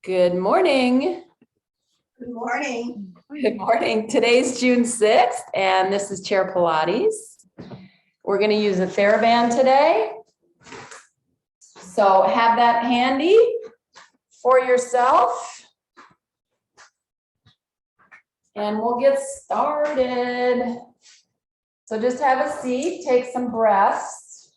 Good morning. Good morning. Good morning. Today's June 6th, and this is Chair Pilates. We're going to use a TheraBand today. So have that handy for yourself. And we'll get started. So just have a seat, take some breaths.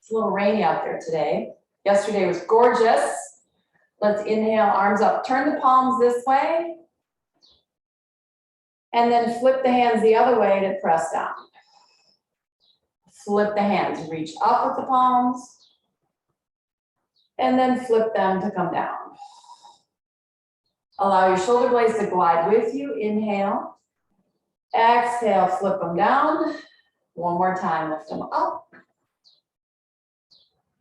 It's a little rainy out there today. Yesterday was gorgeous. Let's inhale, arms up. Turn the palms this way. And then flip the hands the other way to press down. Flip the hands, reach up with the palms. And then flip them to come down. Allow your shoulder blades to glide with you. Inhale. Exhale, flip them down. One more time, lift them up.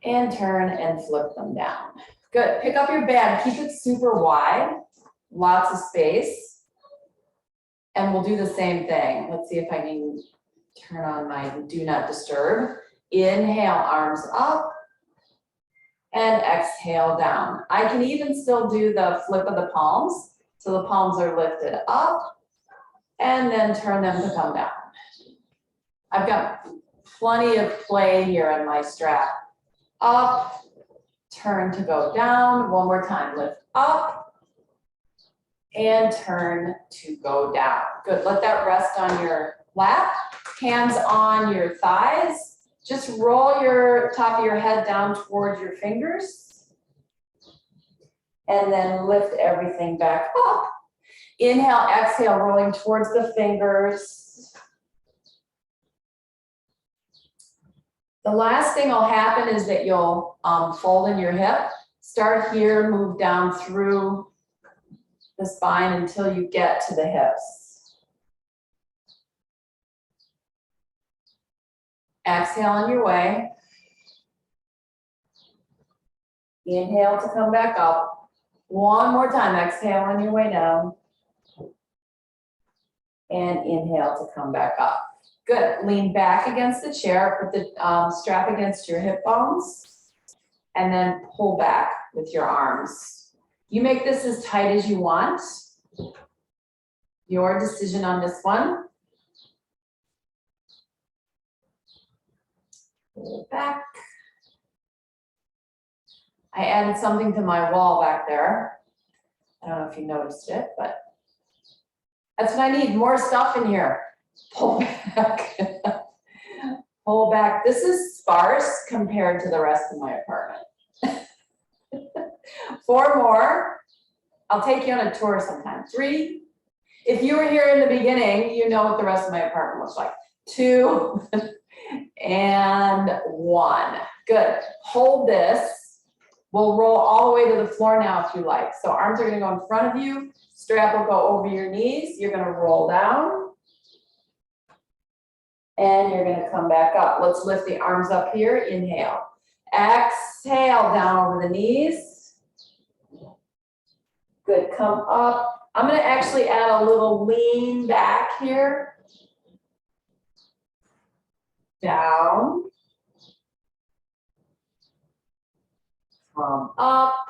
And turn and flip them down. Good, pick up your band, keep it super wide, lots of space. And we'll do the same thing. Let's see if I can turn on my do not disturb. Inhale, arms up. And exhale down. I can even still do the flip of the palms. So the palms are lifted up and then turn them to come down. I've got plenty of play here on my strap. Up, turn to go down. One more time, lift up and turn to go down. Good, let that rest on your lap, hands on your thighs. Just roll your top of your head down towards your fingers and then lift everything back up. Inhale, exhale, rolling towards the fingers. The last thing will happen is that you'll fold in your hip. Start here, move down through the spine until you get to the hips. Exhale on your way. Inhale to come back up. One more time, exhale on your way down. And inhale to come back up. Good, lean back against the chair, put the strap against your hip bones, and then pull back with your arms. You make this as tight as you want. Your decision on this one. Pull back. I added something to my wall back there. I don't know if you noticed it, but that's what I need, more stuff in here. Pull back. Pull back. This is sparse compared to the rest of my apartment. 4 more. I'll take you on a tour sometime. 3. If you were here in the beginning, you know what the rest of my apartment looks like. 2 and 1. Good. Hold this. We'll roll all the way to the floor now if you like. So arms are going to go in front of you. Strap will go over your knees. You're going to roll down. And you're going to come back up. Let's lift the arms up here. Inhale. Exhale down over the knees. Good. Come up. I'm going to actually add a little lean back here. Down. Come up.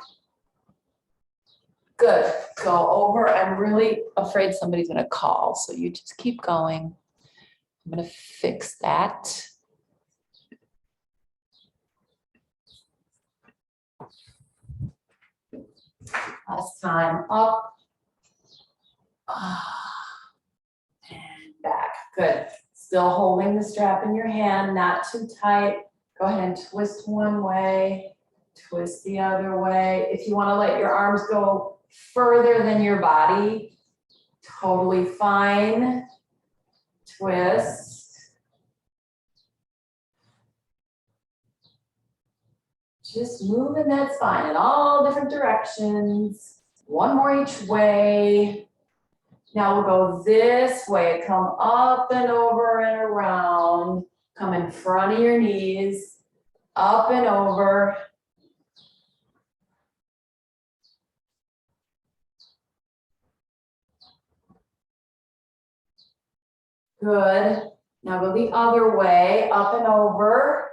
Good. Go over. I'm really afraid somebody's going to call, so you just keep going. I'm going to fix that. Last time, up. And back. Good. Still holding the strap in your hand, not too tight. Go ahead and twist one way, twist the other way. If you want to let your arms go further than your body, totally fine. Twist. Just moving, that's fine, in all different directions. One more each way. Now we'll go this way. Come up and over and around. Come in front of your knees. Up and over. Good. Now go the other way, up and over.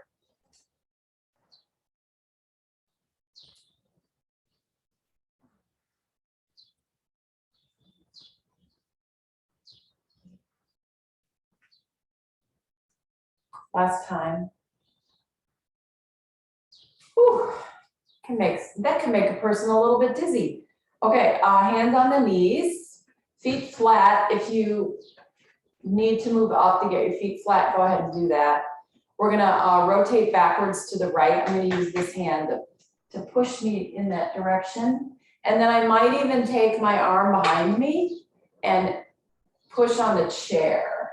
Last time. Whew. That can make a person a little bit dizzy. Okay, hands on the knees, feet flat. If you need to move up to get your feet flat, go ahead and do that. We're gonna rotate backwards to the right. I'm gonna use this hand to push me in that direction. And then I might even take my arm behind me and push on the chair.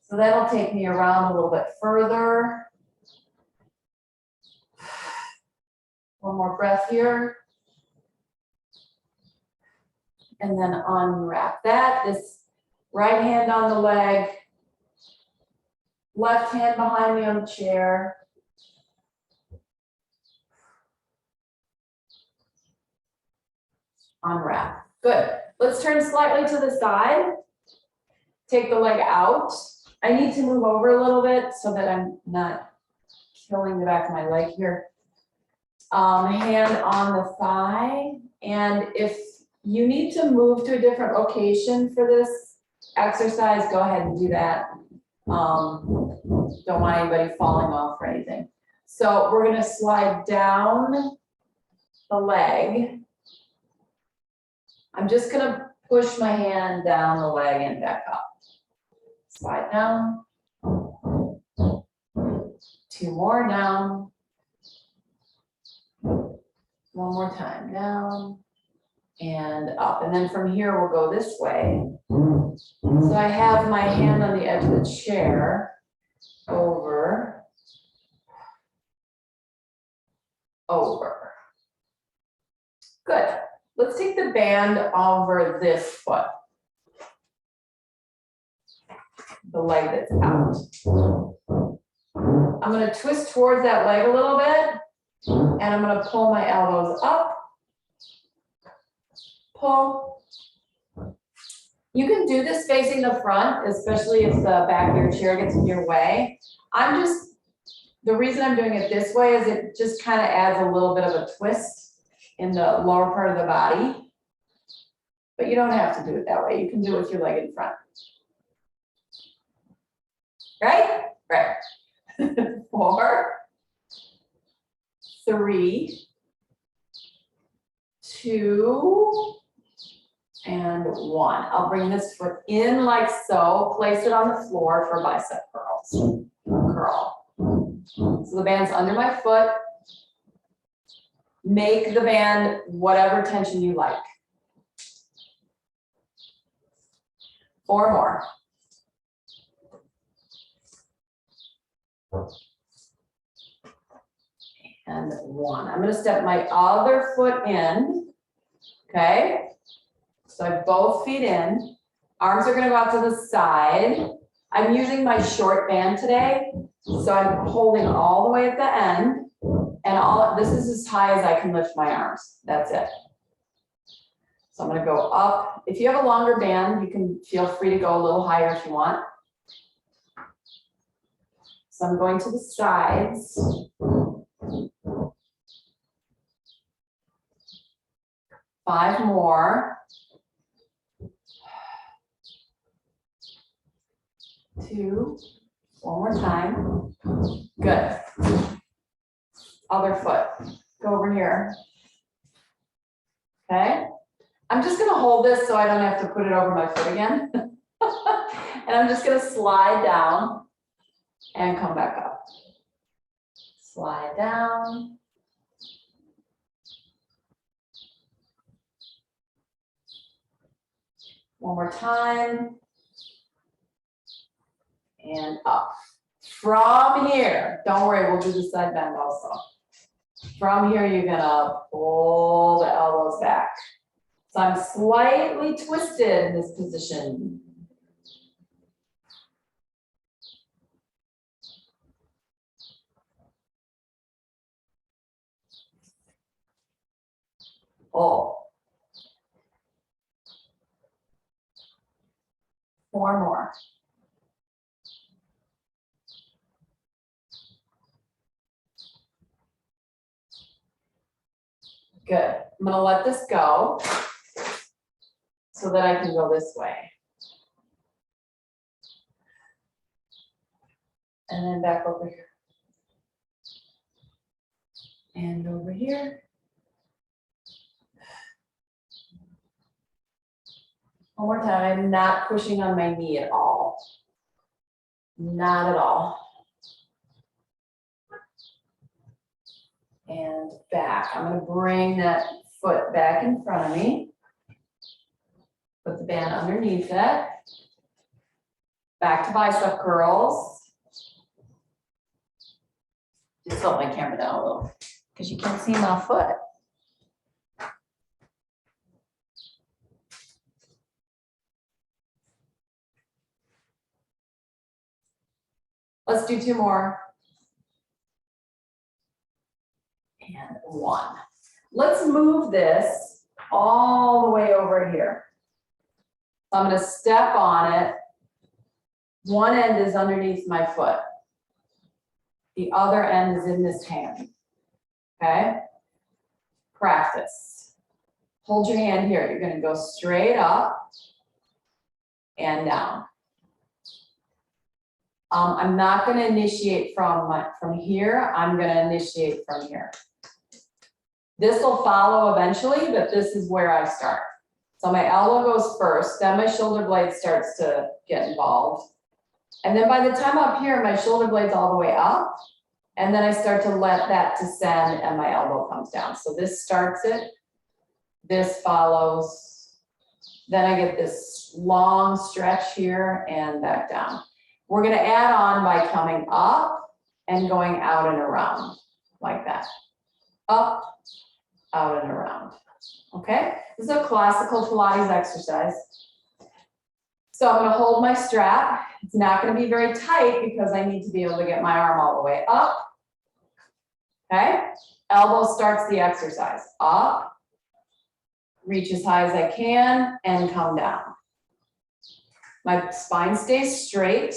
So that'll take me around a little bit further. One more breath here. And then unwrap that. This right hand on the leg, left hand behind me on the chair. Unwrap. Good. Let's turn slightly to the side. Take the leg out. I need to move over a little bit so that I'm not killing the back of my leg here. Hand on the thigh. And if you need to move to a different location for this exercise, go ahead and do that. Don't want anybody falling off or anything. So we're gonna slide down the leg. I'm just gonna push my hand down the leg and back up. Slide down. 2 more down. 1 more time, down and up. And then from here, we'll go this way. So I have my hand on the edge of the chair, over, over. Good. Let's take the band over this foot. The leg that's out. I'm going to twist towards that leg a little bit, and I'm going to pull my elbows up. Pull. You can do this facing the front, especially if the back of your chair gets in your way. The reason I'm doing it this way is it just kind of adds a little bit of a twist in the lower part of the body. But you don't have to do it that way. You can do it with your leg in front. Right? Right. 4, 3, 2, and 1. I'll bring this foot in like so, place it on the floor for bicep curls. Curl. So the band's under my foot. Make the band whatever tension you like. 4 more. And 1. I'm going to step my other foot in. Okay. So I have both feet in. Arms are going to go out to the side. I'm using my short band today. So I'm holding all the way at the end. And this is as high as I can lift my arms. That's it. So I'm going to go up. If you have a longer band, you can feel free to go a little higher if you want. So I'm going to the sides. 5 more. 2. 1 more time. Good. Other foot. Go over here. Okay. I'm just going to hold this so I don't have to put it over my foot again. And I'm just going to slide down and come back up. Slide down. One more time. And up. From here, don't worry, we'll do the side bend also. From here, you're gonna pull the elbows back. So I'm slightly twisted in this position. Pull. 4 more. Good. I'm going to let this go so that I can go this way. And then back over here. And over here. One more time, not pushing on my knee at all. Not at all. And back. I'm going to bring that foot back in front of me. Put the band underneath it. Back to bicep curls. Just tilt my camera down a little because you can't see my foot. Let's do 2 more. And 1. Let's move this all the way over here. I'm going to step on it. One end is underneath my foot. The other end is in this hand. Okay? Practice. Hold your hand here. You're going to go straight up and down. I'm not going to initiate from here. I'm going to initiate from here. This will follow eventually, but this is where I start. So my elbow goes first, then my shoulder blade starts to get involved. And then by the time up here, my shoulder blade's all the way up. And then I start to let that descend and my elbow comes down. So this starts it, this follows. Then I get this long stretch here and back down. We're going to add on by coming up and going out and around like that. Up, out and around. Okay? This is a classical Pilates exercise. So I'm going to hold my strap. It's not going to be very tight because I need to be able to get my arm all the way up. Okay? Elbow starts the exercise. Up, reach as high as I can, and come down. My spine stays straight.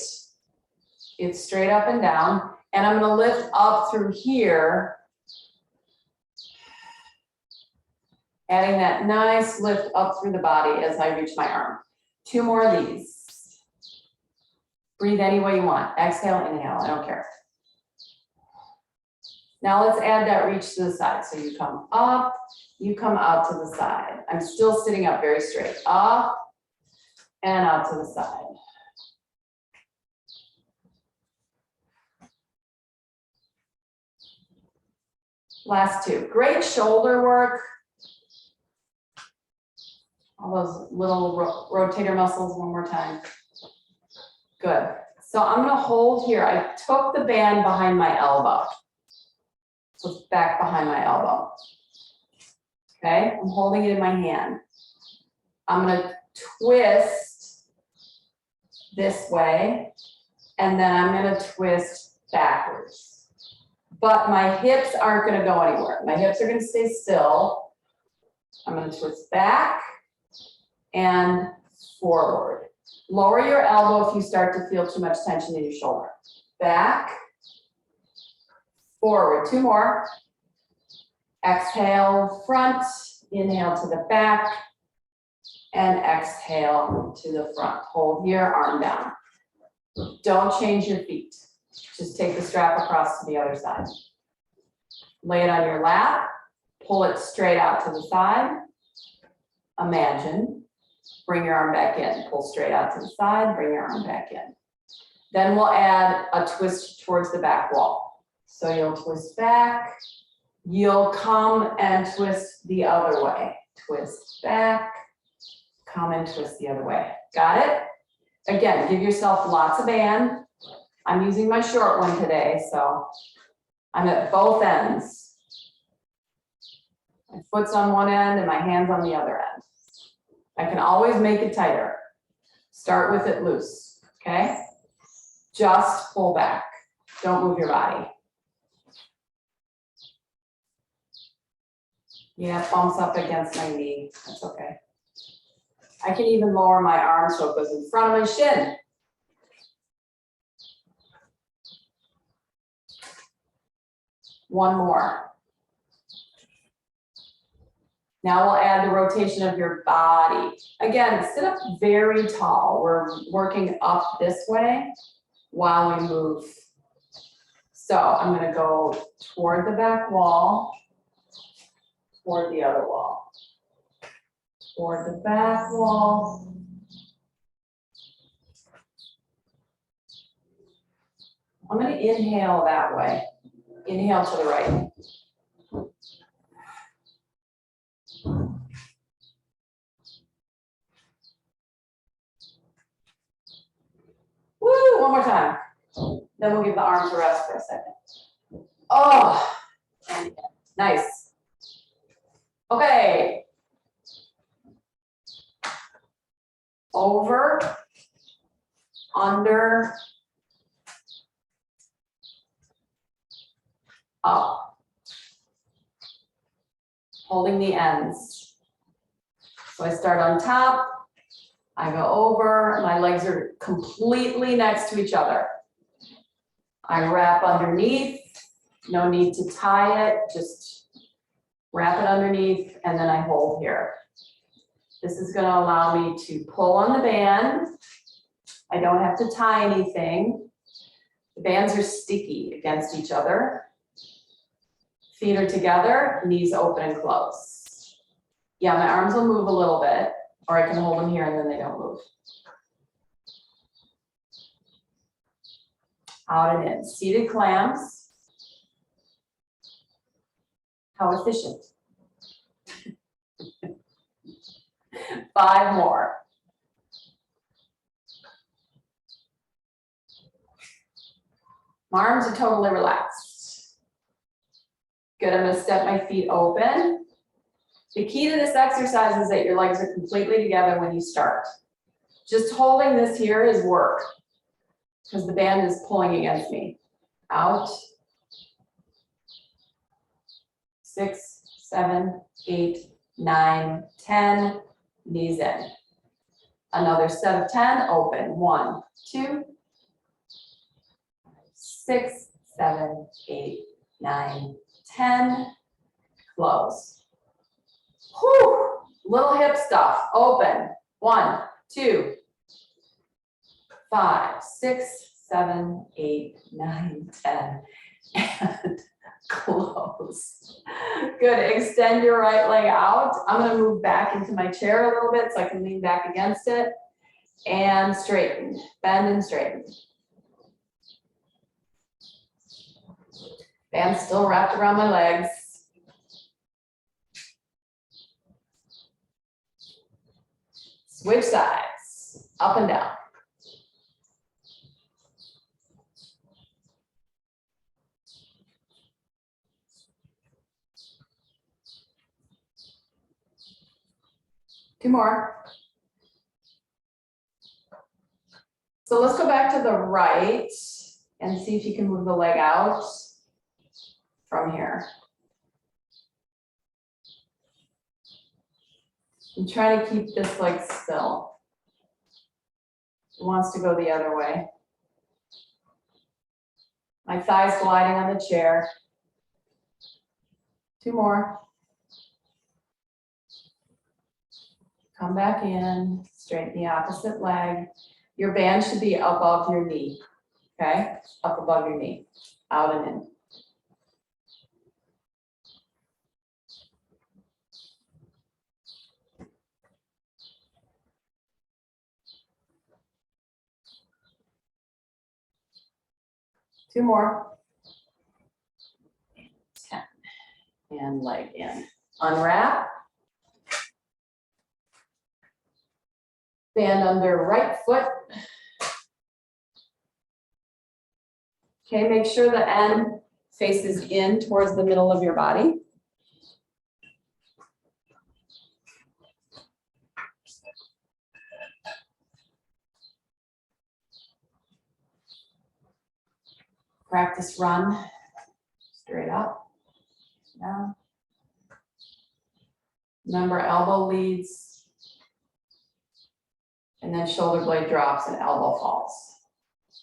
It's straight up and down. And I'm going to lift up through here, adding that nice lift up through the body as I reach my arm. 2 more of these. Breathe any way you want. Exhale, inhale, I don't care. Now let's add that reach to the side. So you come up, you come out to the side. I'm still sitting up very straight. Up and out to the side. Last 2. Great shoulder work. All those little rotator muscles one more time. Good. So I'm going to hold here. I took the band behind my elbow. So it's back behind my elbow. Okay, I'm holding it in my hand. I'm going to twist this way, and then I'm going to twist backwards. But my hips aren't going to go anywhere. My hips are going to stay still. I'm going to twist back and forward. Lower your elbow if you start to feel too much tension in your shoulder. Back, forward. 2 more. Exhale, front. Inhale to the back. And exhale to the front. Hold here, arm down. Don't change your feet. Just take the strap across to the other side. Lay it on your lap. Pull it straight out to the side. Imagine. Bring your arm back in. Pull straight out to the side. Bring your arm back in. Then we'll add a twist towards the back wall. So you'll twist back. You'll come and twist the other way. Twist back. Come and twist the other way. Got it? Again, give yourself lots of band. I'm using my short one today, so I'm at both ends. My foot's on one end and my hand's on the other end. I can always make it tighter. Start with it loose, okay? Just pull back. Don't move your body. Yeah, it bumps up against my knee. That's okay. I can even lower my arm so it goes in front of my shin. One more. Now we'll add the rotation of your body. Again, sit up very tall. We're working up this way while we move So I'm gonna go toward the back wall, toward the other wall, toward the back wall. I'm gonna inhale that way. Inhale to the right. Woo, one more time. Then we'll give the arms a rest for a second. Oh, and nice. Okay. Over, under, up. Holding the ends. So I start on top, I go over, my legs are completely next to each other. I wrap underneath, no need to tie it, just wrap it underneath, and then I hold here. This is gonna allow me to pull on the band. I don't have to tie anything. The bands are sticky against each other. Feet are together, knees open and close. Yeah, my arms will move a little bit, or I can hold them here and then they don't move. Out and in, seated clams. How efficient. 5 more. My arms are totally relaxed. Good, I'm gonna step my feet open. The key to this exercise is that your legs are completely together when you start. Just holding this here is work because the band is pulling against me. Out. 6, 7, 8, 9, 10, knees in. Another set of 10, open. 1, 2, 6, 7, 8, 9, 10, close. Whew, little hip stuff, open. 1, 2, 5, 6, 7, 8, 9, 10, and close. Good, extend your right leg out. I'm gonna move back into my chair a little bit so I can lean back against it. And straighten, bend and straighten. Band still wrapped around my legs. Switch sides, up and down. Two more. So let's go back to the right and see if you can move the leg out from here. I'm trying to keep this leg still. It wants to go the other way. My thighs gliding on the chair. 2 more. Come back in, straighten the opposite leg. Your band should be above your knee, okay? Up above your knee, out and in. Two more. 10. And leg in. Unwrap. Band under right foot. Okay, make sure the end faces in towards the middle of your body. Practice run. Straight up, down. Remember, elbow leads. And then shoulder blade drops and elbow falls.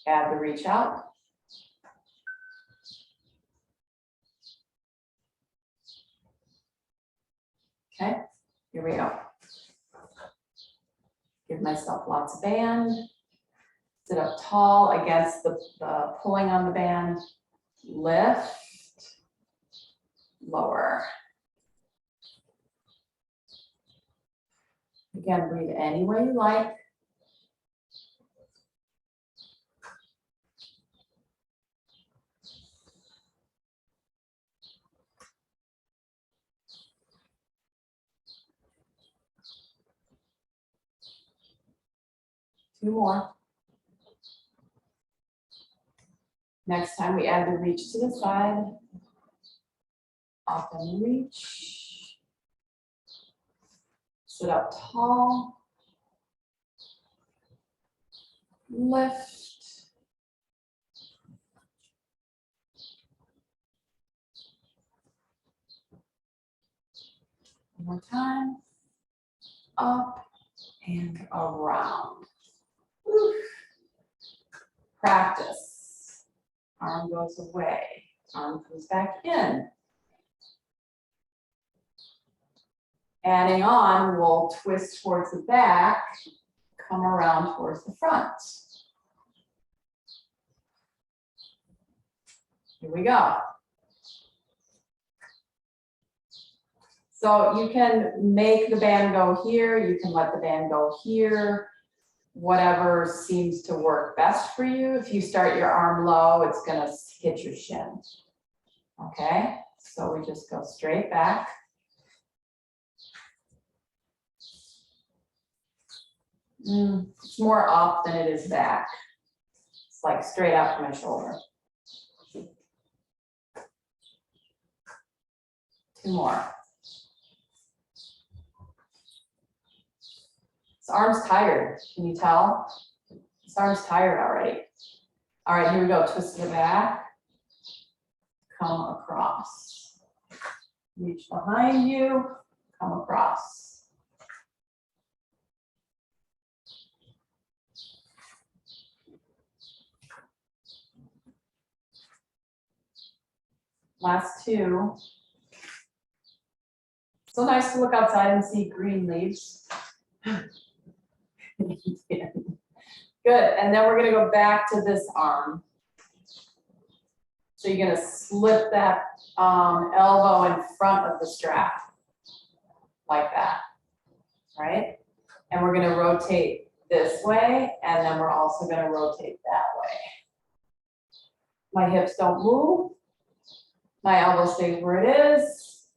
Add the reach out. Okay, here we go. Give myself lots of band. Sit up tall against the pulling on the band. lift, lower. Again, breathe any way you like. Two more. Next time we add the reach to the side. Up and reach. Sit up tall. Lift. One more time. Up and around. Woo. Practice. Arm goes away. Arm comes back in. Adding on, we'll twist towards the back, come around towards the front. Here we go. So you can make the band go here, you can let the band go here, whatever seems to work best for you. If you start your arm low, it's gonna hit your shin. Okay, so we just go straight back. It's more up than it is back. It's like straight out from my shoulder. Two more. This arm's tired. Can you tell? This arm's tired already. All right, here we go. Twist to the back. Come across. Reach behind you. Come across. Last two. So nice to look outside and see green leaves. Good, and then we're gonna go back to this arm. So you're gonna slip that elbow in front of the strap, like that, right? And we're gonna rotate this way, and then we're also gonna rotate that way. My hips don't move. My elbow stays where it is.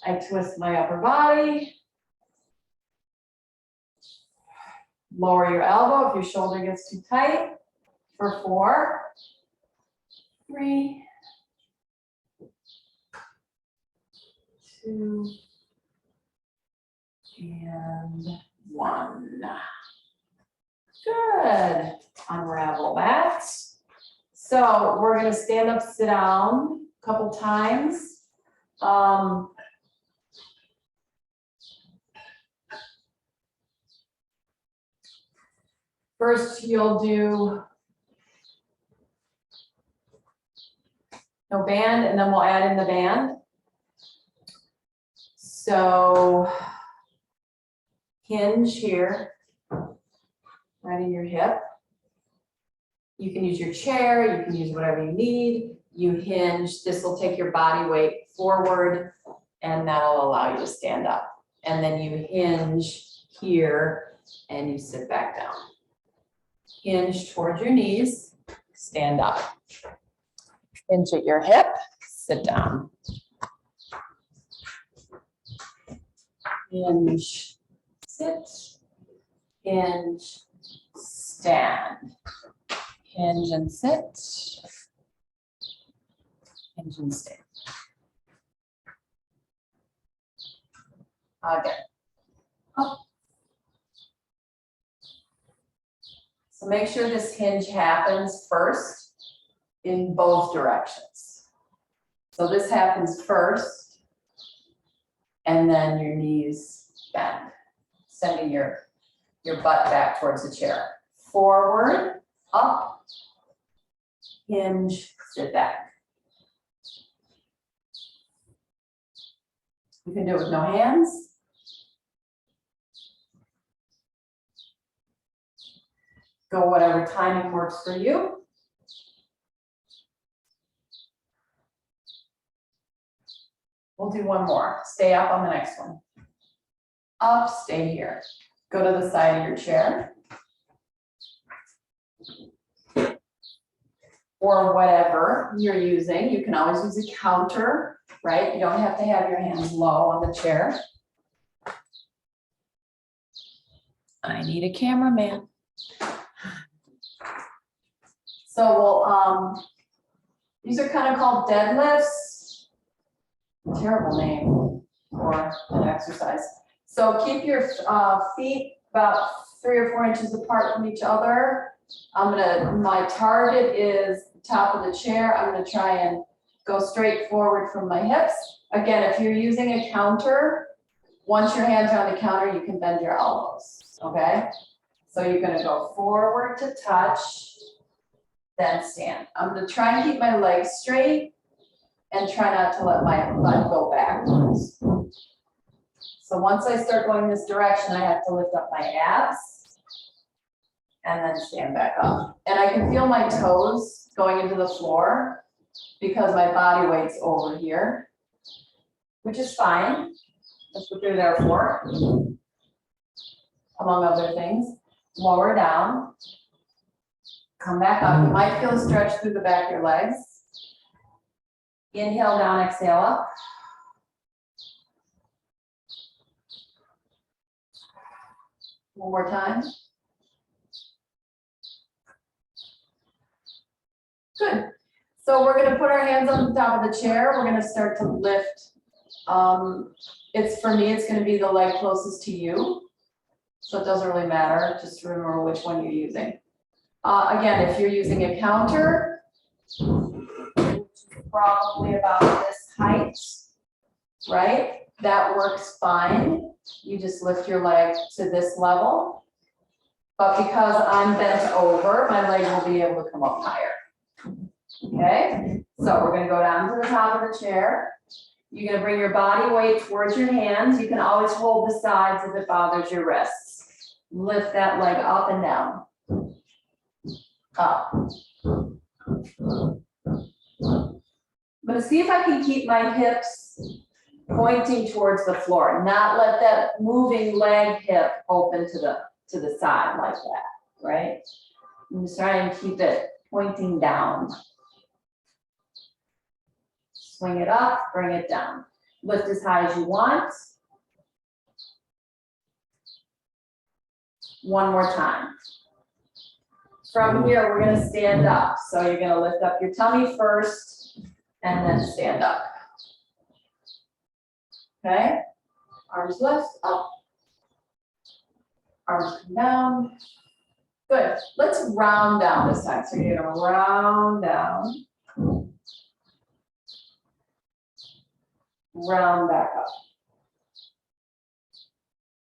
I twist my upper body. Lower your elbow if your shoulder gets too tight for 4, 3, 2, and 1. Good. Unravel that. So we're going to stand up, sit down a couple times. First, you'll do no band, and then we'll add in the band. So hinge here, right in your hip. You can use your chair, you can use whatever you need. You hinge, this will take your body weight forward, and that'll allow you to stand up. And then you hinge here, and you sit back down. Hinge towards your knees, stand up. Hinge at your hip, sit down. Hinge, sit, hinge, stand. Hinge and sit, hinge and stand. Again, up. So make sure this hinge happens first in both directions. So this happens first, and then your knees bend, sending your butt back towards the chair. Forward, up, hinge, sit back. You can do it with no hands. Go whatever timing works for you. We'll do one more. Stay up on the next one. Up, stay here. Go to the side of your chair. Or whatever you're using. You can always use a counter, right? You don't have to have your hands low on the chair. I need a cameraman. So we'll, these are kind of called deadlifts. Terrible name for an exercise. So keep your feet about 3 or 4 inches apart from each other. My target is the top of the chair. I'm gonna try and go straight forward from my hips. Again, if you're using a counter, once your hands are on the counter, you can bend your elbows, okay? So you're gonna go forward to touch, then stand. I'm gonna try and keep my legs straight and try not to let my butt go backwards. So once I start going this direction, I have to lift up my abs and then stand back up. And I can feel my toes going into the floor because my body weight's over here, which is fine. That's what they're there for, among other things. Lower down, come back up. You might feel a stretch through the back of your legs. Inhale down, exhale up. One more time. Good. So we're going to put our hands on the top of the chair. We're going to start to lift. For me, it's going to be the leg closest to you. So it doesn't really matter. Just remember which one you're using. Again, if you're using a counter, which is probably about this height, right? That works fine. You just lift your leg to this level. But because I'm bent over, my leg will be able to come up higher. Okay, so we're gonna go down to the top of the chair. You're gonna bring your body weight towards your hands. You can always hold the sides if it bothers your wrists. Lift that leg up and down. Up. I'm gonna see if I can keep my hips pointing towards the floor, not let that moving leg hip open to the side like that, right? I'm just trying to keep it pointing down. Swing it up, bring it down. Lift as high as you want. One more time. From here, we're gonna stand up. So you're gonna lift up your tummy first and then stand up. Okay, arms lift, up. Arms come down. Good, let's round down this time. So you're gonna round down. Round back up.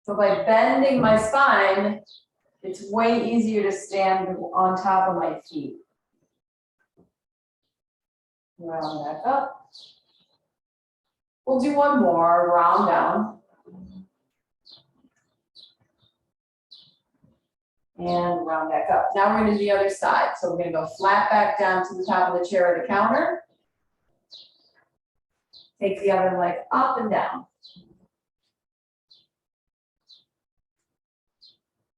So by bending my spine, it's way easier to stand on top of my feet. Round back up. We'll do one more, round down. And round back up. Now we're gonna do the other side. So we're gonna go flat back down to the top of the chair or the counter. Take the other leg up and down.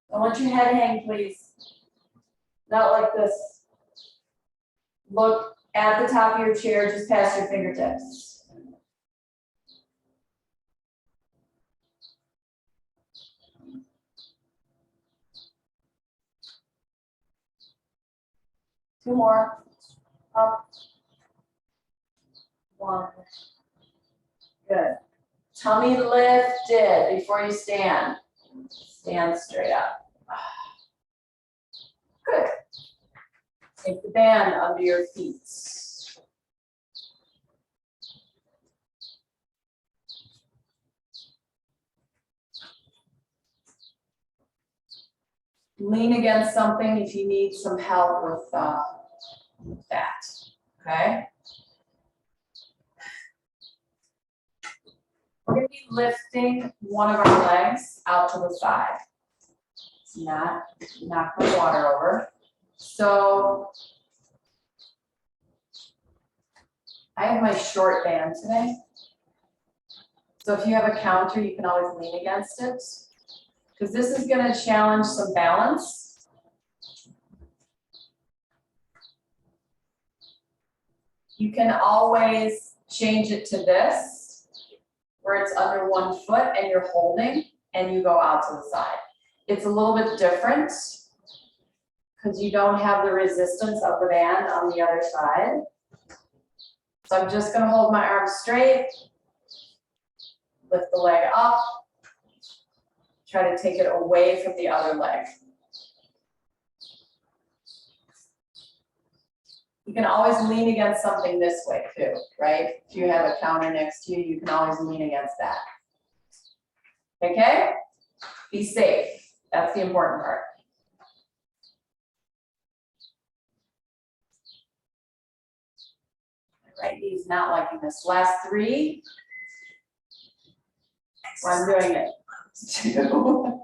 Don't let your head hang, please. Not like this. Look at the top of your chair, just past your fingertips. Two more. Up. One. Good. Tummy lifted before you stand. Stand straight up. Good. Take the band under your feet. Lean against something if you need some help with that. Okay. We're going to be lifting one of our legs out to the side. It's not knock the water over. So I have my short band today. So if you have a counter, you can always lean against it, because this is gonna challenge some balance. You can always change it to this, where it's under 1 foot and you're holding and you go out to the side. It's a little bit different because you don't have the resistance of the band on the other side. So I'm just gonna hold my arms straight, lift the leg up, try to take it away from the other leg. You can always lean against something this way too, right? If you have a counter next to you, you can always lean against that. Okay? Be safe. That's the important part. Right, he's not liking this. Last 3. I'm doing it. 2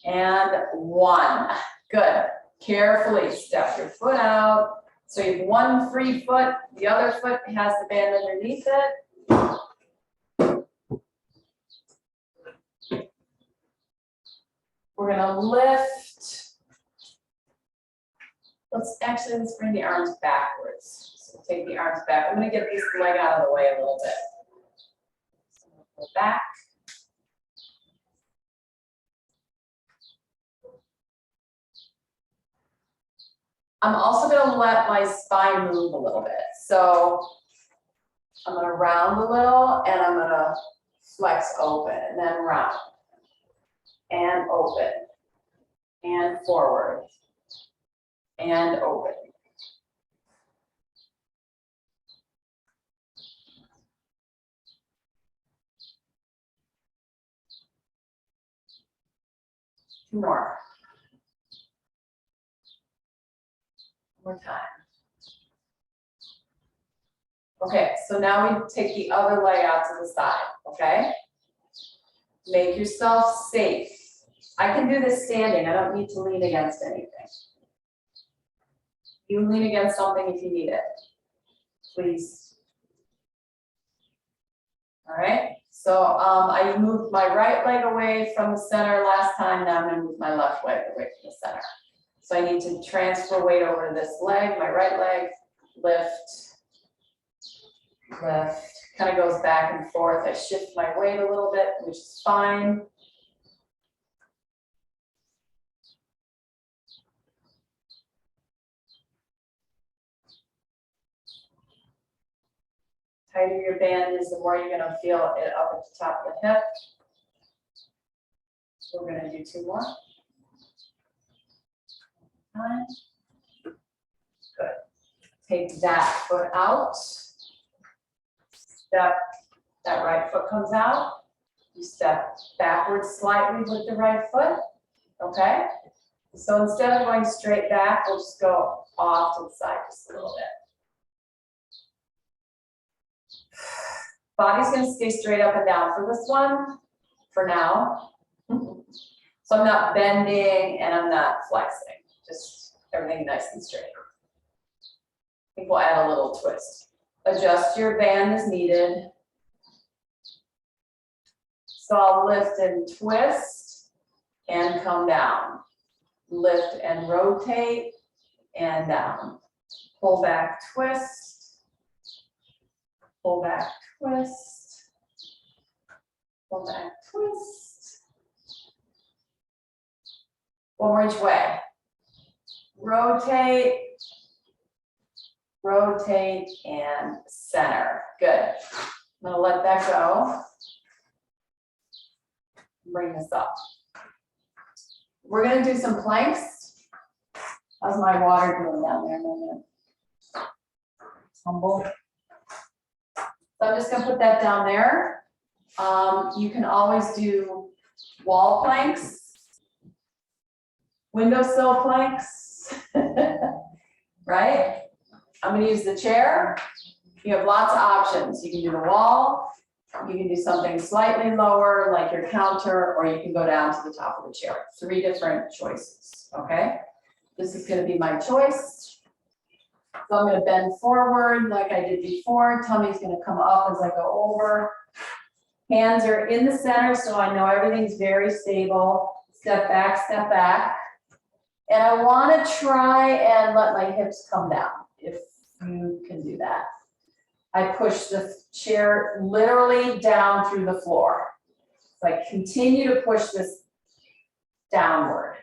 and 1. Good. Carefully step your foot out. So you have 1 free foot, the other foot has the band underneath it. We're gonna lift. Let's bring the arms backwards. So take the arms back. I'm gonna get this leg out of the way a little bit. So go back. I'm also gonna let my spine move a little bit. So I'm gonna round a little and I'm gonna flex open and then round and open and forward and open. Two more. One more time. Okay, so now we take the other leg out to the side, okay? Make yourself safe. I can do this standing, I don't need to lean against anything. You lean against something if you need it, please. All right, so I moved my right leg away from the center last time, now I'm gonna move my left leg away from the center. So I need to transfer weight over to this leg, my right leg, lift, lift, kind of goes back and forth. I shift my weight a little bit, which is fine. Tighter your band is, the more you're gonna feel it up at the top of the hip. So we're gonna do 2 more. Good. Take that foot out. Step, that right foot comes out. You step backwards slightly with the right foot, okay? So instead of going straight back, we'll just go off to the side just a little bit. Body's gonna stay straight up and down for this one, for now. So I'm not bending and I'm not flexing, just everything nice and straight. I think we'll add a little twist. Adjust your band as needed. So I'll lift and twist and come down. Lift and rotate and down. Pull back, twist. Pull back, twist. Pull back, twist. One more each way. Rotate, rotate, and center. Good. I'm gonna let that go. Bring this up. We're gonna do some planks. How's my water doing down there? Humble. So I'm just gonna put that down there. You can always do wall planks, windowsill planks, right? I'm gonna use the chair. You have lots of options. You can do the wall, you can do something slightly lower like your counter, or you can go down to the top of the chair. 3 different choices, okay? This is gonna be my choice. So I'm gonna bend forward like I did before. Tummy's gonna come up as I go over. Hands are in the center, so I know everything's very stable. Step back, step back. And I want to try and let my hips come down, if you can do that. I push the chair literally down through the floor. So I continue to push this downward.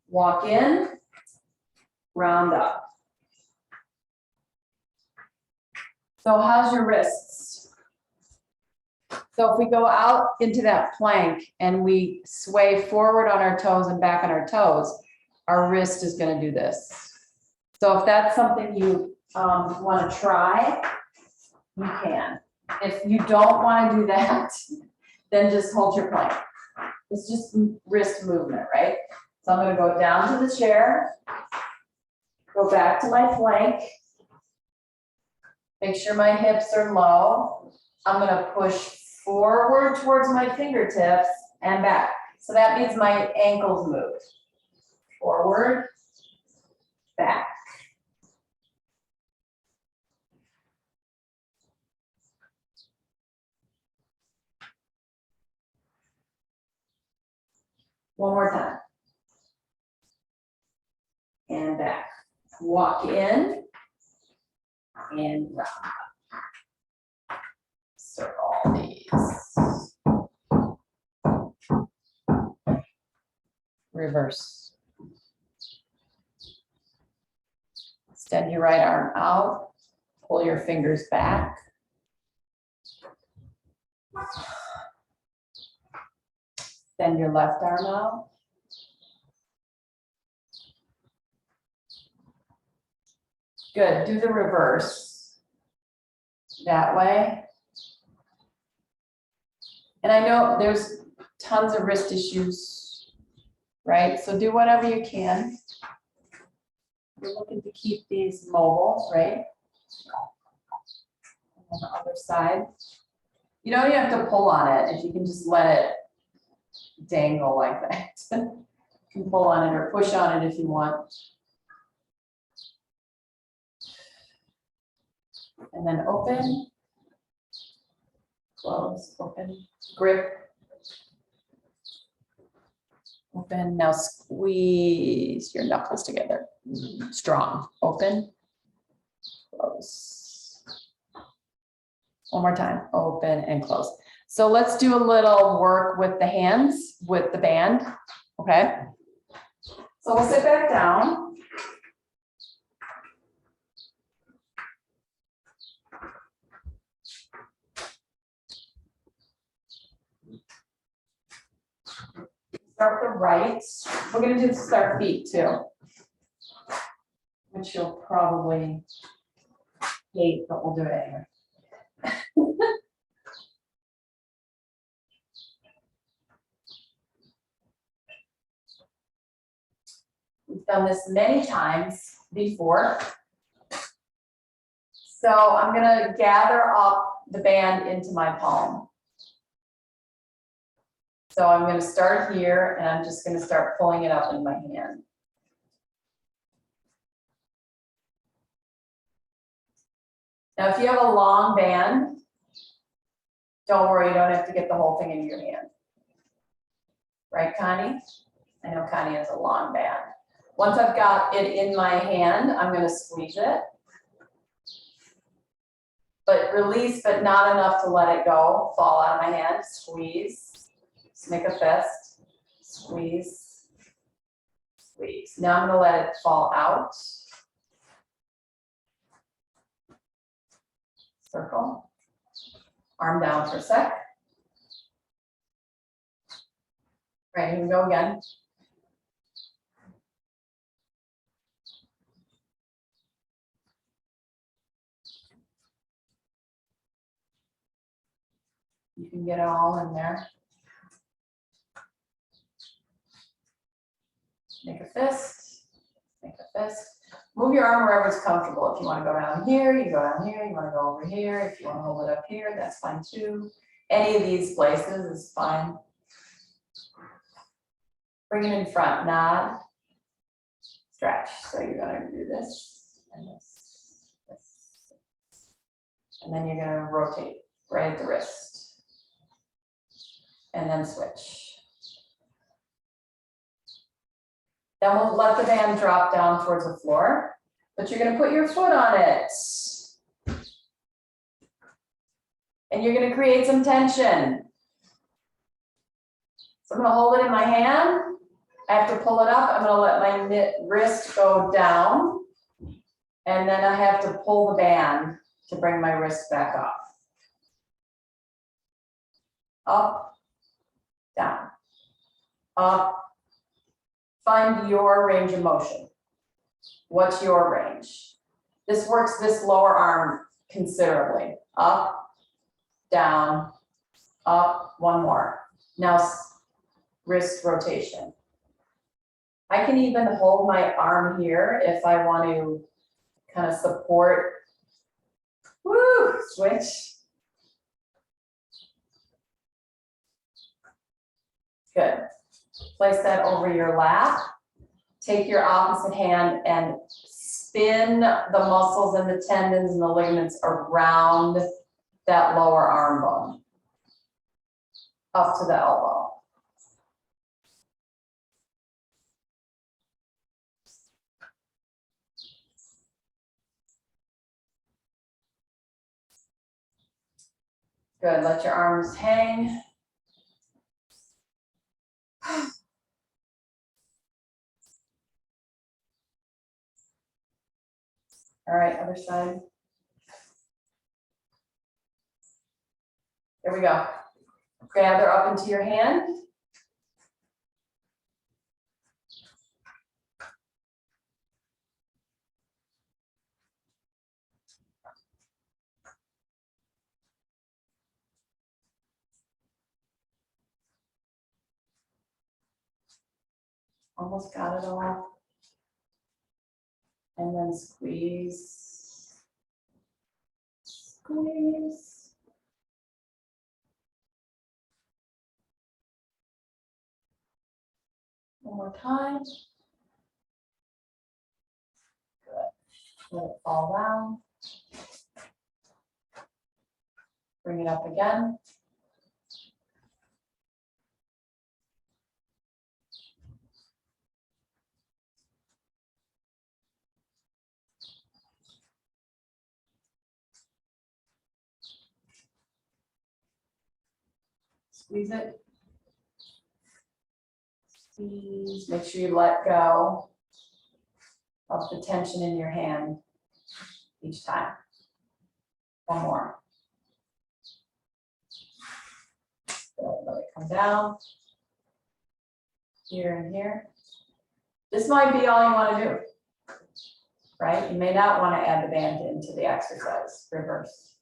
Walk in, round up. So how's your wrists? So if we go out into that plank and we sway forward on our toes and back on our toes, our wrist is going to do this. So if that's something you want to try, you can. If you don't want to do that, then just hold your plank. It's just wrist movement, right? So I'm going to go down to the chair, go back to my plank, make sure my hips are low. I'm going to push forward towards my fingertips and back. So that means my ankles move. Forward, back. One more time. And back. Walk in and round. Circle these. Reverse. Extend your right arm out. Pull your fingers back. Extend your left arm out. Good, do the reverse. That way. And I know there's tons of wrist issues, right? So do whatever you can. We're looking to keep these mobile, right? On the other side. You don't even have to pull on it. If you can just let it dangle like that. You can pull on it or push on it if you want. And then open, close, open, grip, open. Now squeeze your knuckles together. Strong, open, close. One more time, open and close. So let's do a little work with the hands, with the band, okay? So we'll sit back down. Start the right. We're going to do start feet too, which you'll probably hate, but we'll do it anyway. We've done this many times before. So I'm going to gather up the band into my palm. So I'm going to start here and I'm just going to start pulling it up in my hand. Now, if you have a long band, don't worry, you don't have to get the whole thing into your hand. Right, Connie? I know Connie has a long band. Once I've got it in my hand, I'm going to squeeze it. But release, but not enough to let it go, fall out of my hand, squeeze. Make a fist, squeeze, squeeze. Now I'm going to let it fall out. Circle. Arm down for a sec. Right, here we go again. You can get it all in there. Make a fist, make a fist. Move your arm wherever it's comfortable. If you want to go down here, you go down here. You want to go over here. If you want to hold it up here, that's fine too. Any of these places is fine. Bring it in front, nod, stretch. So you're going to do this and this. And then you're gonna rotate right at the wrist. And then switch. Then we'll let the band drop down towards the floor, but you're gonna put your foot on it. And you're gonna create some tension. So I'm gonna hold it in my hand. I have to pull it up. I'm gonna let my wrist go down. And then I have to pull the band to bring my wrist back up. Up, down, up. Find your range of motion. What's your range? This works this lower arm considerably. Up, down, up, one more. Now wrist rotation. I can even hold my arm here if I want to kind of support. Woo, switch. Good. Place that over your lap. Take your opposite hand and spin the muscles and the tendons and the ligaments around that lower arm bone. Up to the elbow. Good, let your arms hang. All right, other side. There we go. Gather up into your hand. Almost got it all. And then squeeze. Squeeze. One more time. Good. Let it fall down. Bring it up again. Squeeze it. Squeeze. Make sure you let go of the tension in your hand each time. One more. Good. Let it come down. Here and here. This might be all you want to do, right? You may not want to add the band into the exercise. Reverse.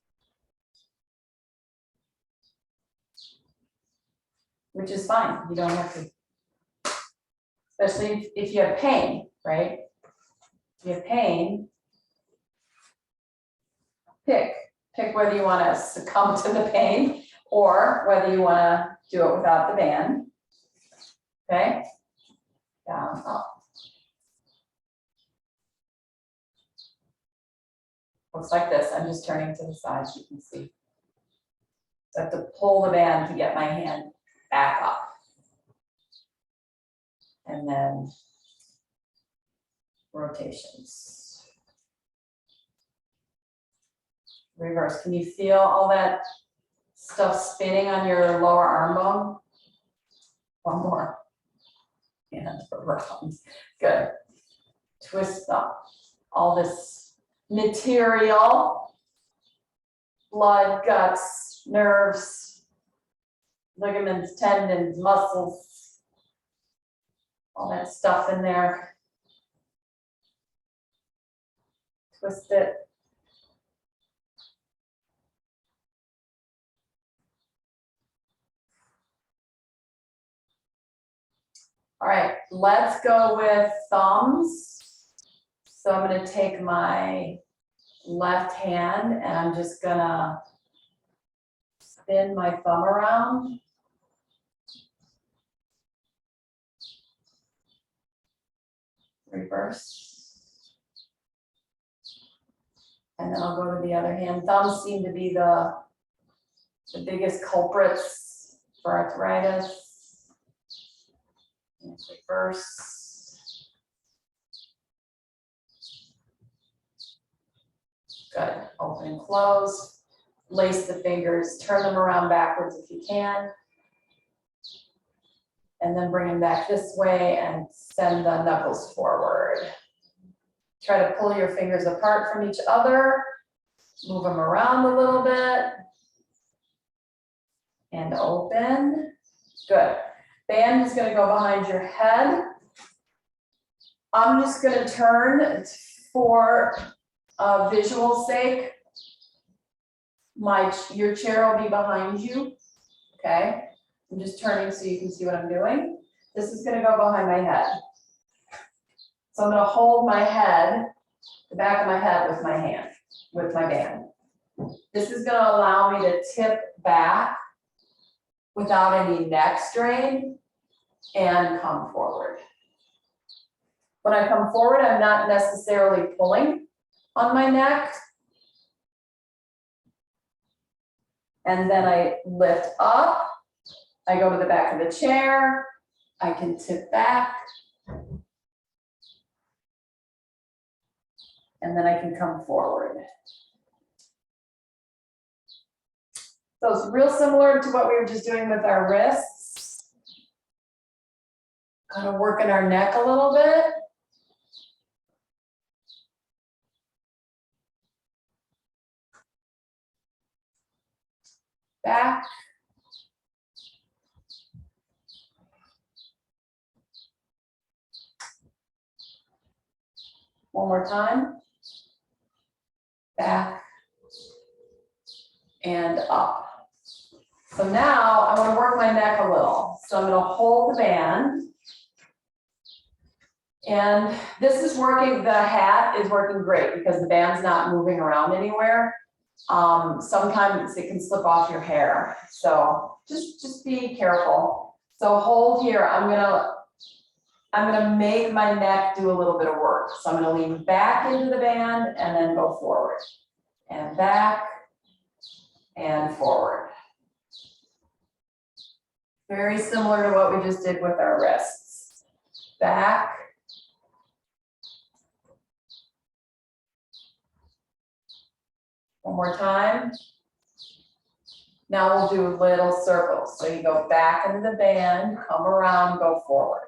Which is fine. You don't have to, especially if you have pain, right? If you have pain, pick whether you want to succumb to the pain or whether you want to do it without the band. Okay? Down, up. Looks like this. I'm just turning to the side so you can see. So I have to pull the band to get my hand back up. And then rotations. Reverse. Can you feel all that stuff spinning on your lower arm bone? One more. And around. Good. Twist up all this material, blood, guts, nerves, ligaments, tendons, muscles, all that stuff in there. Twist it. All right, let's go with thumbs. So I'm going to take my left hand and I'm just going to spin my thumb around. Reverse. And then I'll go to the other hand. Thumbs seem to be the biggest culprits for arthritis. And reverse. Good. Open and close. Lace the fingers. Turn them around backwards if you can. And then bring them back this way and send the knuckles forward. Try to pull your fingers apart from each other. Move them around a little bit. And open. Good. Band is going to go behind your head. I'm just going to turn for visual sake. Your chair will be behind you. Okay. I'm just turning so you can see what I'm doing. This is going to go behind my head. So I'm going to hold my head, the back of my head with my hand, with my band. This is going to allow me to tip back without any neck strain and come forward. When I come forward, I'm not necessarily pulling on my neck. And then I lift up. I go to the back of the chair. I can tip back. And then I can come forward. So it's real similar to what we were just doing with our wrists. Kind of working our neck a little bit. Back. One more time. Back and up. So now I want to work my neck a little. So I'm going to hold the band. And this is working, the hat is working great because the band's not moving around anywhere. Sometimes it can slip off your hair. So just be careful. So hold here. I'm gonna make my neck do a little bit of work. So I'm gonna lean back into the band and then go forward. And back and forward. Very similar to what we just did with our wrists. Back. One more time. Now we'll do little circles. So you go back into the band, come around, go forward.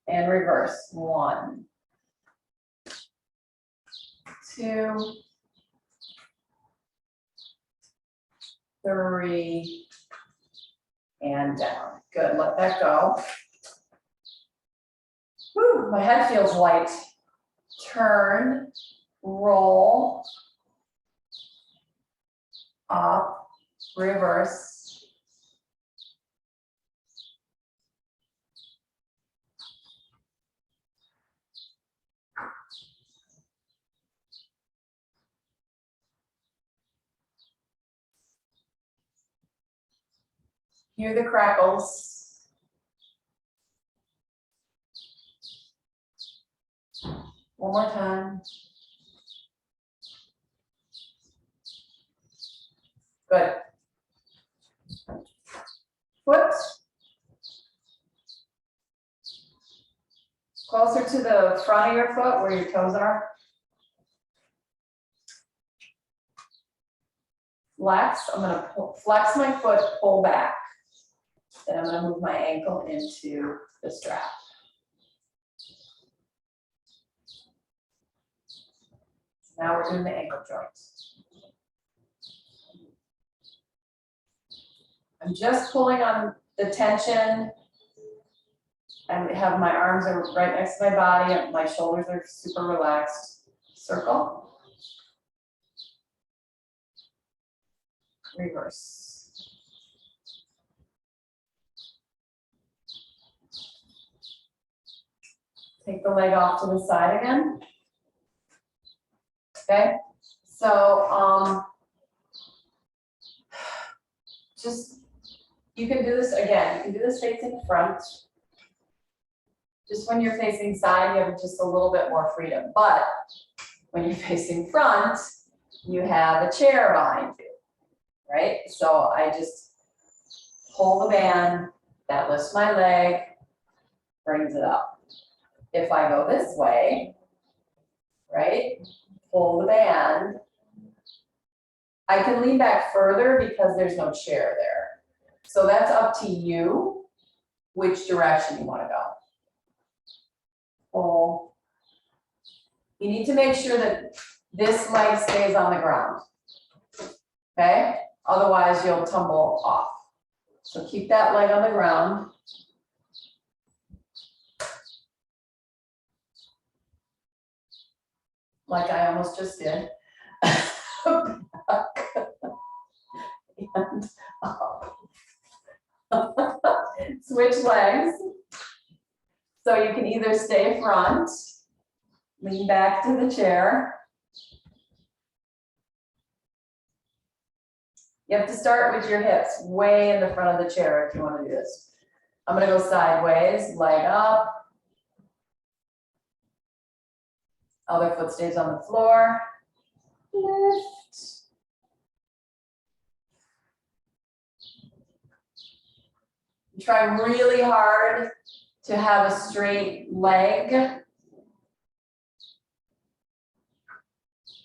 And reverse. 1, 2, 3, and down. Good, let that go. Whew, my head feels light. Turn, roll, up, reverse. Hear the crackles. One more time. Good. Foot. Closer to the front of your foot where your toes are. Flex. I'm going to flex my foot, pull back. Then I'm going to move my ankle into the strap. Now we're doing the ankle joints. I'm just pulling on the tension. I have my arms are right next to my body. My shoulders are super relaxed. Circle. Reverse. Take the leg off to the side again. Okay, so just, you can do this again, you can do this facing front. Just when you're facing side, you have just a little bit more freedom. But when you're facing front, you have a chair behind you, right? So I just pull the band, that lifts my leg, brings it up. If I go this way, right, pull the band, I can lean back further because there's no chair there. So that's up to you, which direction you want to go. Pull. You need to make sure that this leg stays on the ground, okay? Otherwise, you'll tumble off. So keep that leg on the ground. Like I almost just did. Back and up. Switch legs. So you can either stay front, lean back to the chair. You have to start with your hips way in the front of the chair if you want to do this. I'm going to go sideways, leg up. Other foot stays on the floor. Lift. Try really hard to have a straight leg.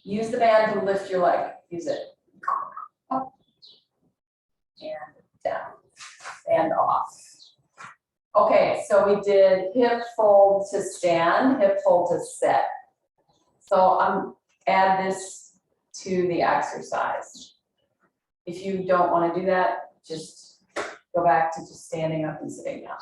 Use the band to lift your leg. Use it. Up and down and off. Okay, so we did hip fold to stand, hip fold to sit. So add this to the exercise. If you don't want to do that, just go back to just standing up and sitting down.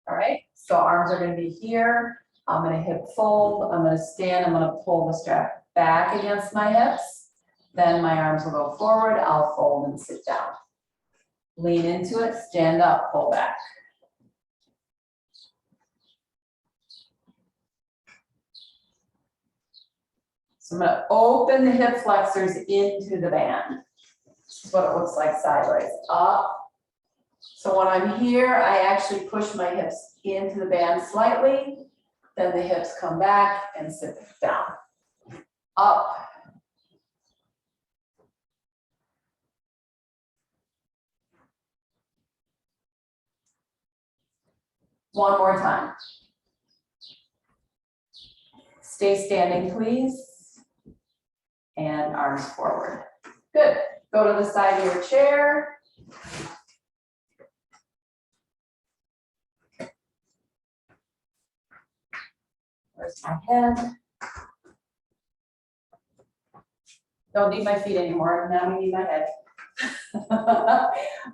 All right, so arms are going to be here. I'm going to hip fold. I'm going to stand. I'm going to pull the strap back against my hips. Then my arms will go forward. I'll fold and sit down. Lean into it, stand up, pull back. So I'm going to open the hip flexors into the band. This is what it looks like sideways. Up. So when I'm here, I actually push my hips into the band slightly. Then the hips come back and sit down. Up. One more time. Stay standing, please. And arms forward. Good. Go to the side of your chair. Where's my head? Don't need my feet anymore. Now we need my head.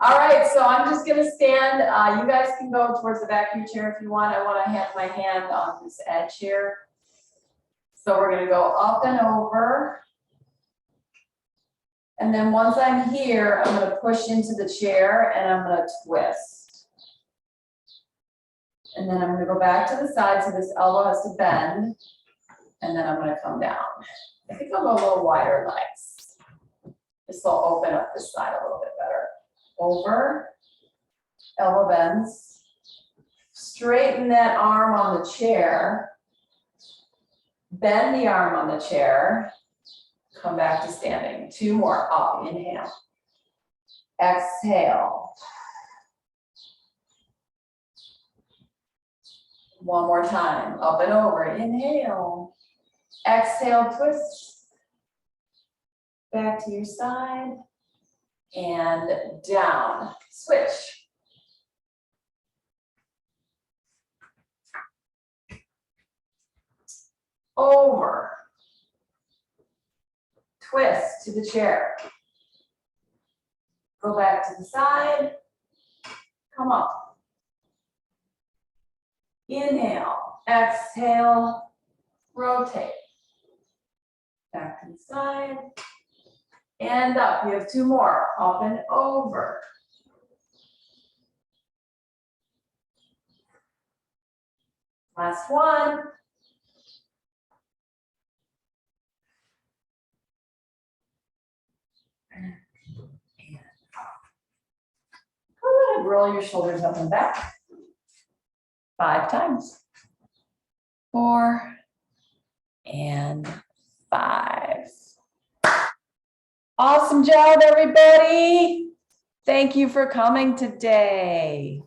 All right, so I'm just going to stand. You guys can go towards the back of your chair if you want. I want to have my hand on this edge here. So we're going to go up and over. And then once I'm here, I'm going to push into the chair and I'm going to twist. And then I'm going to go back to the side so this elbow has to bend. And then I'm going to come down. I think I'll go a little wider legs. This will open up this side a little bit better. Over, elbow bends. Straighten that arm on the chair. Bend the arm on the chair. Come back to standing. Two more. Up, inhale. Exhale. One more time. Up and over. Inhale. Exhale, twist. Back to your side. And down. Switch. Over. Twist to the chair. Go back to the side. Come up. Inhale. Exhale. Rotate. Back to the side. And up. You have two more. Up and over. Last one. And up. Go ahead, roll your shoulders up and back. 5 times. 4 and 5. Awesome job, everybody. Thank you for coming today.